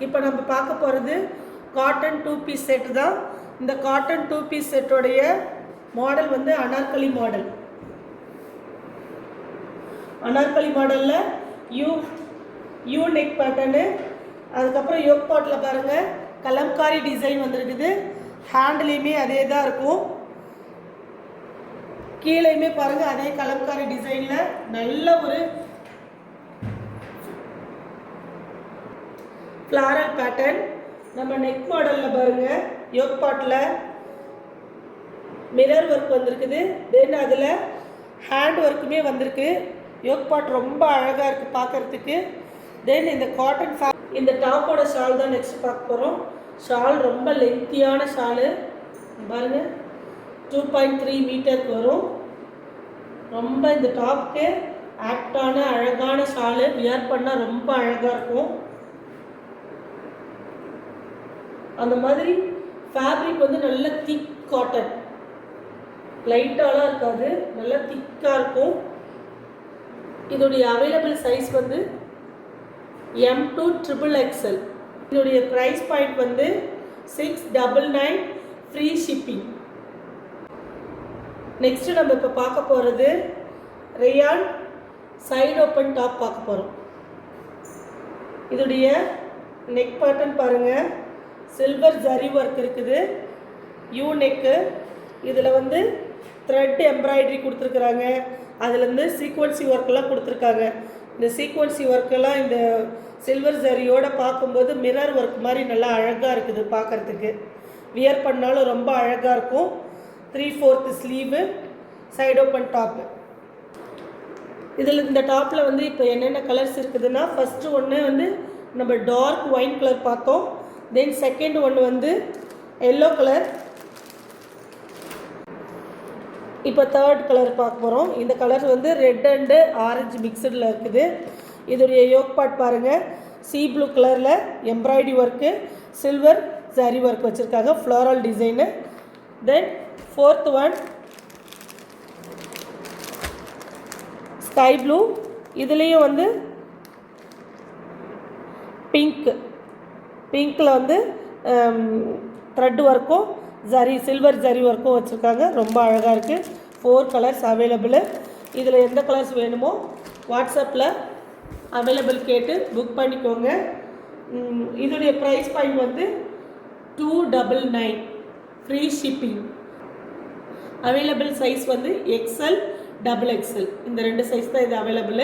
இப்போ நம்ம பார்க்க போகிறது காட்டன் 2 பீஸ் செட் தான். இந்த காட்டன் 2 பீஸ் செட்டோடைய மாடல் வந்து அனார்கலி மாடல். அனார்கலி மாடலில் யூ நெக் பேட்டர்னு, அதுக்கப்புறம் யோக் பாட்டில் பாருங்கள் கலம்காரி டிசைன் வந்துருக்குது. ஹேண்ட்லேயுமே அதே தான் இருக்கும், கீழேயுமே பாருங்கள் அதே கலம்காரி டிசைனில் நல்ல ஒரு ஃப்ளாரல் பேட்டர்ன். நம்ம நெக் மாடலில் பாருங்கள் யோக் பாட்டில் மிரர் ஒர்க் வந்திருக்குது. தென் அதில் ஹேண்ட் ஒர்க்குமே வந்திருக்கு. யோக் பாட் ரொம்ப அழகாக இருக்குது பார்க்குறதுக்கு. தென் இந்த காட்டன் இந்த டாப்போட ஷால் தான் நெக்ஸ்ட் பார்க்க போகிறோம். ஷால் ரொம்ப லென்த்தியான ஷாலு பாருங்கள், 2.3 மீட்டருக்கு வரும். ரொம்ப இந்த டாப்புக்கு ஆக்டான அழகான ஷாலு, வியர் பண்ணால் ரொம்ப அழகாக இருக்கும். அந்த மாதிரி ஃபேப்ரிக் வந்து நல்ல திக் காட்டன், லைட்டாலாம் இருக்காது, நல்லா திக்காக இருக்கும். இதோடைய அவைலபிள் சைஸ் வந்து M to XXL. இதோடைய ப்ரைஸ் பாயிண்ட் வந்து 699 ஃப்ரீ ஷிப்பிங். நெக்ஸ்ட்டு நம்ம இப்போ பார்க்க போகிறது ரேயான் சைடு ஓப்பன் டாப் பார்க்க போகிறோம். இதோடைய நெக் பேட்டர்ன் பாருங்கள், சில்வர் ஜரி ஒர்க் இருக்குது, யூ நெக்கு. இதில் வந்து த்ரெட் எம்ப்ராய்டரி கொடுத்துருக்குறாங்க, அதுலேருந்து சீக்வன்சி ஒர்க்கெல்லாம் கொடுத்துருக்காங்க. இந்த சீக்வன்சி ஒர்க்கெல்லாம் இந்த சில்வர் ஜரியோடு பார்க்கும்போது மிரர் ஒர்க் மாதிரி நல்லா அழகாக இருக்குது பார்க்குறதுக்கு. வியர் பண்ணாலும் ரொம்ப அழகாக இருக்கும். 3/4 ஸ்லீவு, சைடு ஓப்பன் டாப்பு. இதில் இந்த டாப்பில் வந்து இப்போ என்னென்ன கலர்ஸ் இருக்குதுன்னா, ஃபஸ்ட்டு ஒன்று வந்து நம்ம டார்க் ஒயின் கலர் பார்த்தோம். தென் செகண்ட் ஒன்று வந்து எல்லோ கலர். இப்போ தேர்ட் கலர் பார்க்க போகிறோம். இந்த கலர் வந்து ரெட் அண்டு ஆரஞ்சு மிக்சடில் இருக்குது. இதோடைய யோக் பார்ட் பாருங்கள், சீ ப்ளூ கலரில் embroidery work, silver zari work வச்சுருக்காங்க, floral design. Then fourth one sky blue. இதுலேயும் வந்து பிங்க்கில் வந்து த்ரெட் ஒர்க்கும் சில்வர் ஜரி ஒர்க்கும் வச்சுருக்காங்க, ரொம்ப அழகாக இருக்குது. 4 கலர்ஸ் அவைலபிள். இதில் எந்த கலர்ஸ் வேணுமோ வாட்ஸ்அப்பில் அவைலபிள் கேட்டு புக் பண்ணிக்கோங்க. இதோடைய ப்ரைஸ் பாயிண்ட் வந்து 299 ஃப்ரீ ஷிப்பிங். அவைலபிள் சைஸ் வந்து XL, XXL, இந்த 2 சைஸ் தான் இது அவைலபிள்.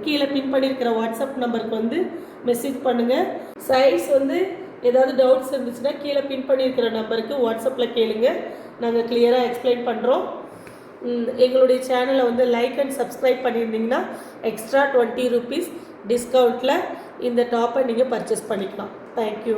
கீழே பின் பண்ணியிருக்கிற வாட்ஸ்அப் நம்பருக்கு வந்து மெசேஜ் பண்ணுங்கள். சைஸ் வந்து ஏதாவது டவுட்ஸ் இருந்துச்சுன்னா கீழே பின் பண்ணியிருக்கிற நம்பருக்கு வாட்ஸ்அப்பில் கேளுங்க, நாங்கள் கிளியராக எக்ஸ்பிளைன் பண்ணுறோம். எங்களுடைய சேனலை வந்து லைக் அண்ட் சப்ஸ்கிரைப் பண்ணியிருந்தீங்கன்னா எக்ஸ்ட்ரா 20 ரூபீஸ் டிஸ்கவுண்ட்டில் இந்த டாப்பை நீங்கள் பர்ச்சேஸ் பண்ணிக்கலாம். தேங்க்யூ.